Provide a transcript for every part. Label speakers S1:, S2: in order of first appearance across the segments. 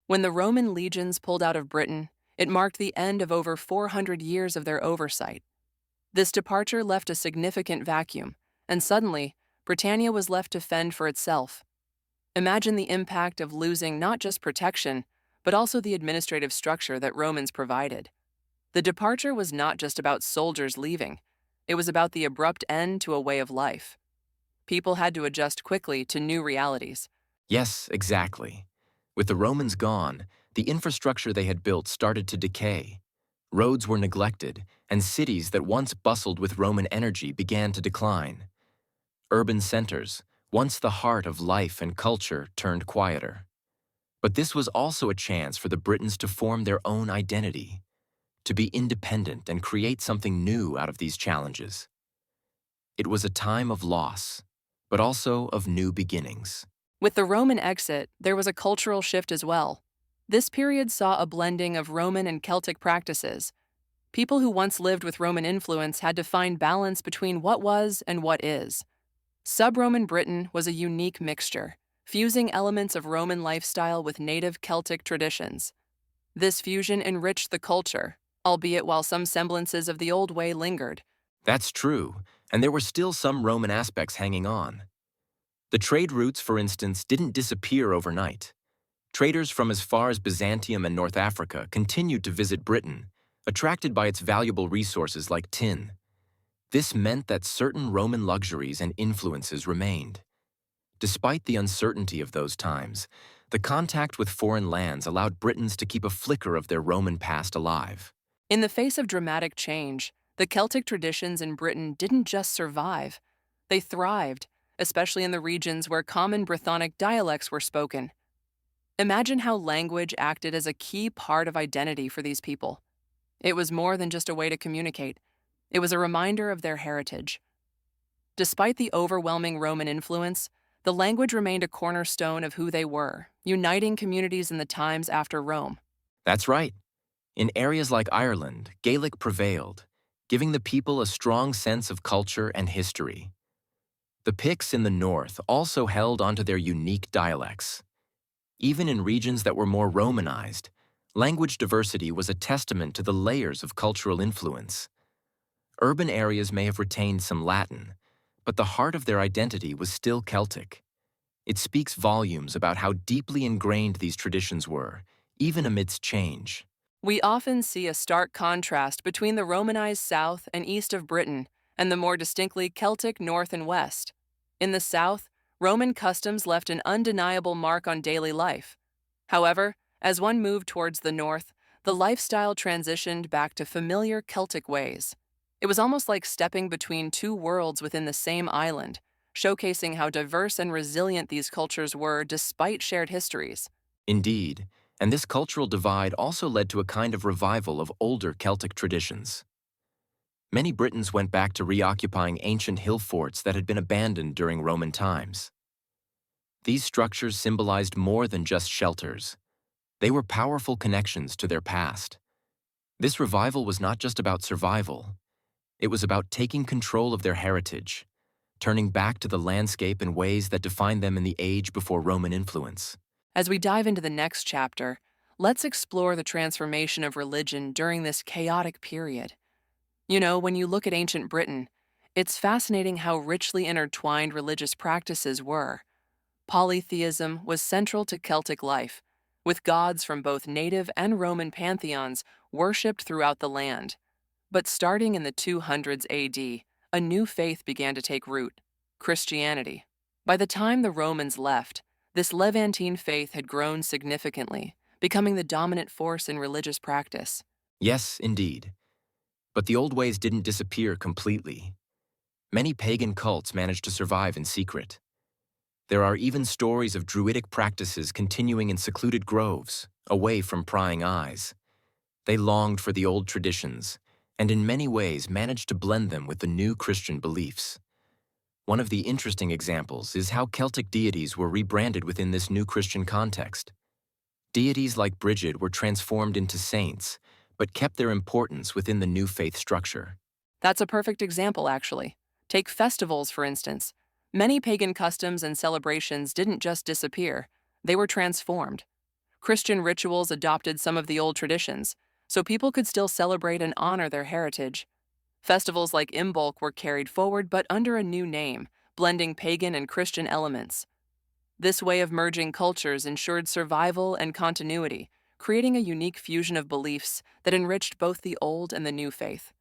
S1: When the Roman legions pulled out of Britain, it marked the end of over 400 years of their oversight. This departure left a significant vacuum, and suddenly, Britannia was left to fend for itself. Imagine the impact of losing not just protection, but also the administrative structure that Romans provided. The departure was not just about soldiers leaving, it was about the abrupt end to a way of life. People had to adjust quickly to new realities.
S2: Yes, exactly. With the Romans gone, the infrastructure they had built started to decay. Roads were neglected, and cities that once bustled with Roman energy began to decline. Urban centers, once the heart of life and culture, turned quieter. But this was also a chance for the Britons to form their own identity, to be independent and create something new out of these challenges. It was a time of loss, but also of new beginnings.
S1: With the Roman exit, there was a cultural shift as well. This period saw a blending of Roman and Celtic practices. People who once lived with Roman influence had to find balance between what was and what is. Sub-Roman Britain was a unique mixture, fusing elements of Roman lifestyle with native Celtic traditions. This fusion enriched the culture, albeit while some semblances of the old way lingered.
S2: That's true, and there were still some Roman aspects hanging on. The trade routes, for instance, didn't disappear overnight. Traders from as far as Byzantium and North Africa continued to visit Britain, attracted by its valuable resources like tin. This meant that certain Roman luxuries and influences remained. Despite the uncertainty of those times, the contact with foreign lands allowed Britons to keep a flicker of their Roman past alive.
S1: In the face of dramatic change, the Celtic traditions in Britain didn't just survive, they thrived, especially in the regions where common Brethonic dialects were spoken. Imagine how language acted as a key part of identity for these people. It was more than just a way to communicate. It was a reminder of their heritage. Despite the overwhelming Roman influence, the language remained a cornerstone of who they were, uniting communities in the times after Rome.
S2: That's right. In areas like Ireland, Gaelic prevailed, giving the people a strong sense of culture and history. The Picts in the north also held onto their unique dialects. Even in regions that were more Romanized, language diversity was a testament to the layers of cultural influence. Urban areas may have retained some Latin, but the heart of their identity was still Celtic. It speaks volumes about how deeply ingrained these traditions were, even amidst change.
S1: We often see a stark contrast between the Romanized south and east of Britain and the more distinctly Celtic north and west. In the south, Roman customs left an undeniable mark on daily life. However, as one moved towards the north, the lifestyle transitioned back to familiar Celtic ways. It was almost like stepping between two worlds within the same island, showcasing how diverse and resilient these cultures were despite shared histories.
S2: Indeed, and this cultural divide also led to a kind of revival of older Celtic traditions. Many Britons went back to reoccupying ancient hill forts that had been abandoned during Roman times. These structures symbolized more than just shelters. They were powerful connections to their past. This revival was not just about survival. It was about taking control of their heritage, turning back to the landscape in ways that defined them in the age before Roman influence.
S1: As we dive into the next chapter, let's explore the transformation of religion during this chaotic period. When you look at ancient Britain, it's fascinating how richly intertwined religious practices were. Polytheism was central to Celtic life, with gods from both native and Roman pantheons worshipped throughout the land. But starting in the 200s AD, a new faith began to take root: Christianity. By the time the Romans left, this Levantine faith had grown significantly, becoming the dominant force in religious practice.
S2: Yes, indeed. But the old ways didn't disappear completely. Many pagan cults managed to survive in secret. There are even stories of druidic practices continuing in secluded groves, away from prying eyes. They longed for the old traditions, and in many ways managed to blend them with the new Christian beliefs. One of the interesting examples is how Celtic deities were rebranded within this new Christian context. Deities like Brigid were transformed into saints, but kept their importance within the new faith structure.
S1: That's a perfect example, actually. Take festivals, for instance. Many pagan customs and celebrations didn't just disappear, they were transformed. Christian rituals adopted some of the old traditions, so people could still celebrate and honor their heritage. Festivals like Imbolc were carried forward but under a new name, blending pagan and Christian elements. This way of merging cultures ensured survival and continuity, creating a unique fusion of beliefs that enriched both the old and the new faith.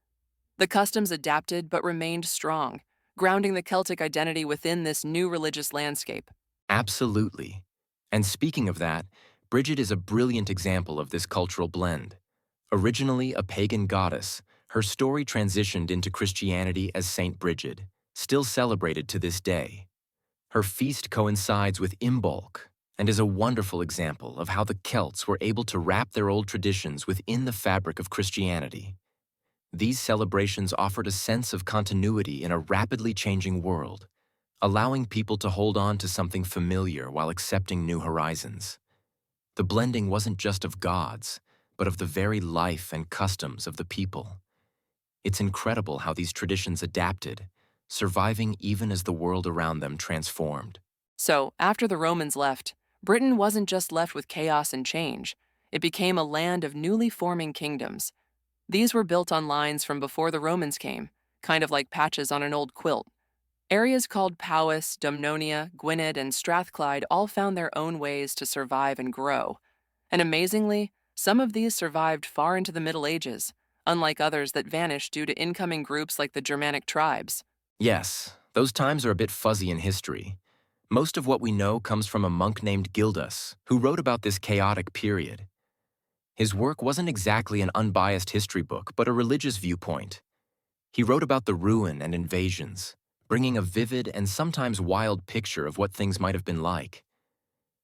S1: The customs adapted but remained strong, grounding the Celtic identity within this new religious landscape.
S2: Absolutely. And speaking of that, Bridget is a brilliant example of this cultural blend. Originally a pagan goddess, her story transitioned into Christianity as Saint Bridget, still celebrated to this day. Her feast coincides with Imbolc and is a wonderful example of how the Celts were able to wrap their old traditions within the fabric of Christianity. These celebrations offered a sense of continuity in a rapidly changing world, allowing people to hold on to something familiar while accepting new horizons. The blending wasn't just of gods, but of the very life and customs of the people. It's incredible how these traditions adapted, surviving even as the world around them transformed.
S1: So, after the Romans left, Britain wasn't just left with chaos and change, it became a land of newly forming kingdoms. These were built on lines from before the Romans came, kind of like patches on an old quilt. Areas called Powys, Dumnonia, Gwynedd, and Strathclyde all found their own ways to survive and grow. And amazingly, some of these survived far into the Middle Ages, unlike others that vanished due to incoming groups like the Germanic tribes.
S2: Yes, those times are a bit fuzzy in history. Most of what we know comes from a monk named Gildas, who wrote about this chaotic period. His work wasn't exactly an unbiased history book, but a religious viewpoint. He wrote about the ruin and invasions, bringing a vivid and sometimes wild picture of what things might have been like.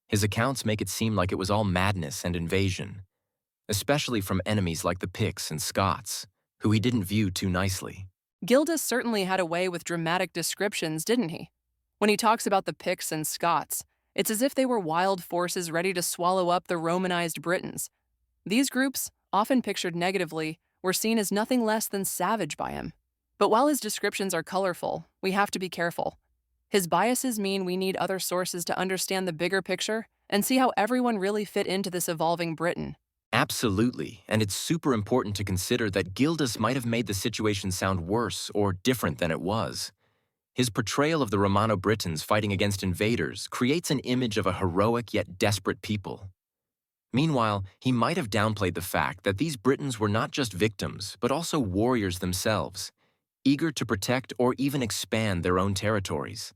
S2: His accounts make it seem like it was all madness and invasion, especially from enemies like the Picts and Scots, who he didn't view too nicely.
S1: Gildas certainly had a way with dramatic descriptions, didn't he? When he talks about the Picts and Scots, it's as if they were wild forces ready to swallow up the Romanized Britons. These groups, often pictured negatively, were seen as nothing less than savage by him. But while his descriptions are colorful, we have to be careful. His biases mean we need other sources to understand the bigger picture and see how everyone really fit into this evolving Britain.
S2: Absolutely, and it's super important to consider that Gildas might have made the situation sound worse or different than it was. His portrayal of the Romano-Britons fighting against invaders creates an image of a heroic yet desperate people. Meanwhile, he might have downplayed the fact that these Britons were not just victims, but also warriors themselves, eager to protect or even expand their own territories.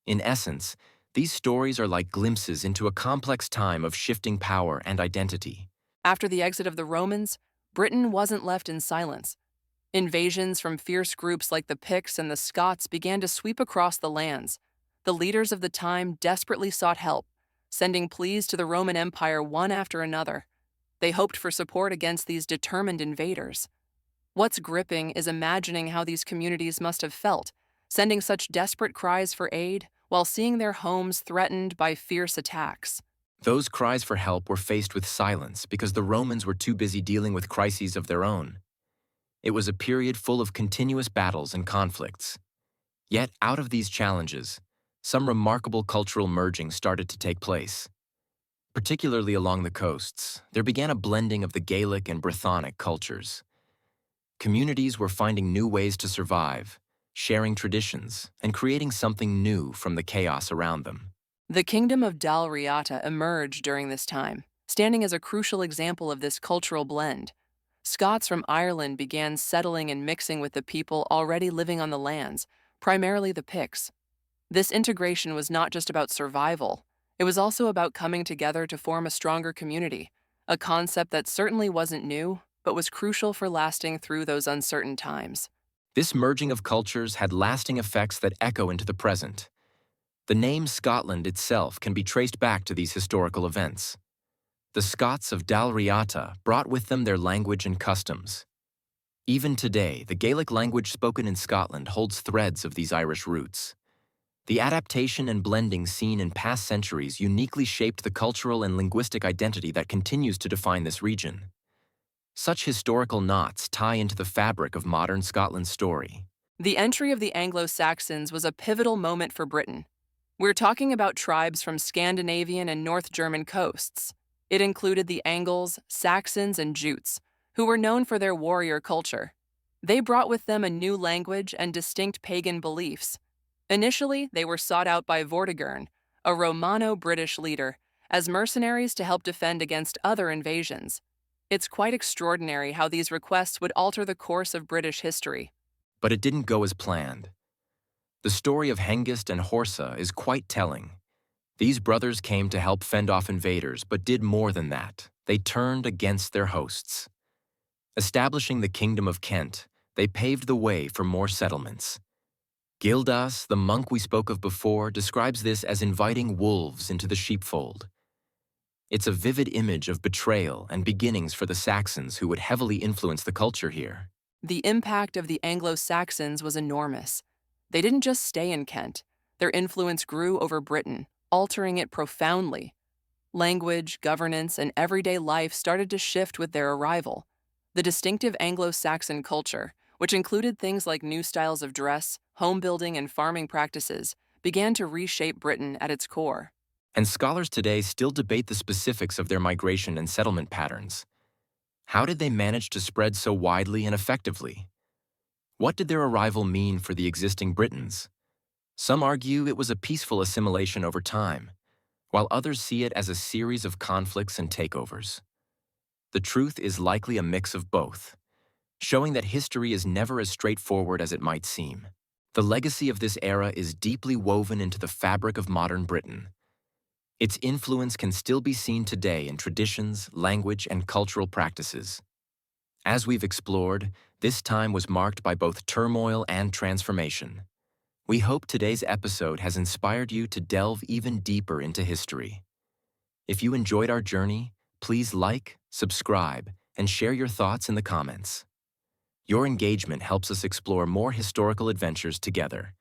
S2: In essence, these stories are like glimpses into a complex time of shifting power and identity.
S1: After the exit of the Romans, Britain wasn't left in silence. Invasions from fierce groups like the Picts and the Scots began to sweep across the lands. The leaders of the time desperately sought help, sending pleas to the Roman Empire one after another. They hoped for support against these determined invaders. What's gripping is imagining how these communities must have felt, sending such desperate cries for aid while seeing their homes threatened by fierce attacks.
S2: Those cries for help were faced with silence because the Romans were too busy dealing with crises of their own. It was a period full of continuous battles and conflicts. Yet, out of these challenges, some remarkable cultural merging started to take place. Particularly along the coasts, there began a blending of the Gaelic and Brethonic cultures. Communities were finding new ways to survive, sharing traditions, and creating something new from the chaos around them.
S1: The kingdom of Dal Riata emerged during this time, standing as a crucial example of this cultural blend. Scots from Ireland began settling and mixing with the people already living on the lands, primarily the Picts. This integration was not just about survival, it was also about coming together to form a stronger community, a concept that certainly wasn't new, but was crucial for lasting through those uncertain times.
S2: This merging of cultures had lasting effects that echo into the present. The name Scotland itself can be traced back to these historical events. The Scots of Dal Riata brought with them their language and customs. Even today, the Gaelic language spoken in Scotland holds threads of these Irish roots. The adaptation and blending seen in past centuries uniquely shaped the cultural and linguistic identity that continues to define this region. Such historical knots tie into the fabric of modern Scotland's story.
S1: The entry of the Anglo-Saxons was a pivotal moment for Britain. We're talking about tribes from Scandinavian and North German coasts. It included the Angles, Saxons, and Jutes, who were known for their warrior culture. They brought with them a new language and distinct pagan beliefs. Initially, they were sought out by Vortigern, a Romano-British leader, as mercenaries to help defend against other invasions. It's quite extraordinary how these requests would alter the course of British history.
S2: But it didn't go as planned. The story of Hengist and Horsa is quite telling. These brothers came to help fend off invaders, but did more than that. They turned against their hosts. Establishing the Kingdom of Kent, they paved the way for more settlements. Gildas, the monk we spoke of before, describes this as inviting wolves into the sheepfold. It's a vivid image of betrayal and beginnings for the Saxons who would heavily influence the culture here.
S1: The impact of the Anglo-Saxons was enormous. They didn't just stay in Kent. Their influence grew over Britain, altering it profoundly. Language, governance, and everyday life started to shift with their arrival. The distinctive Anglo-Saxon culture, which included things like new styles of dress, home building, and farming practices, began to reshape Britain at its core.
S2: And scholars today still debate the specifics of their migration and settlement patterns. How did they manage to spread so widely and effectively? What did their arrival mean for the existing Britons? Some argue it was a peaceful assimilation over time, while others see it as a series of conflicts and takeovers. The truth is likely a mix of both, showing that history is never as straightforward as it might seem. The legacy of this era is deeply woven into the fabric of modern Britain. Its influence can still be seen today in traditions, language, and cultural practices. As we've explored, this time was marked by both turmoil and transformation. We hope today's episode has inspired you to delve even deeper into history. If you enjoyed our journey, please like, subscribe, and share your thoughts in the comments. Your engagement helps us explore more historical adventures together.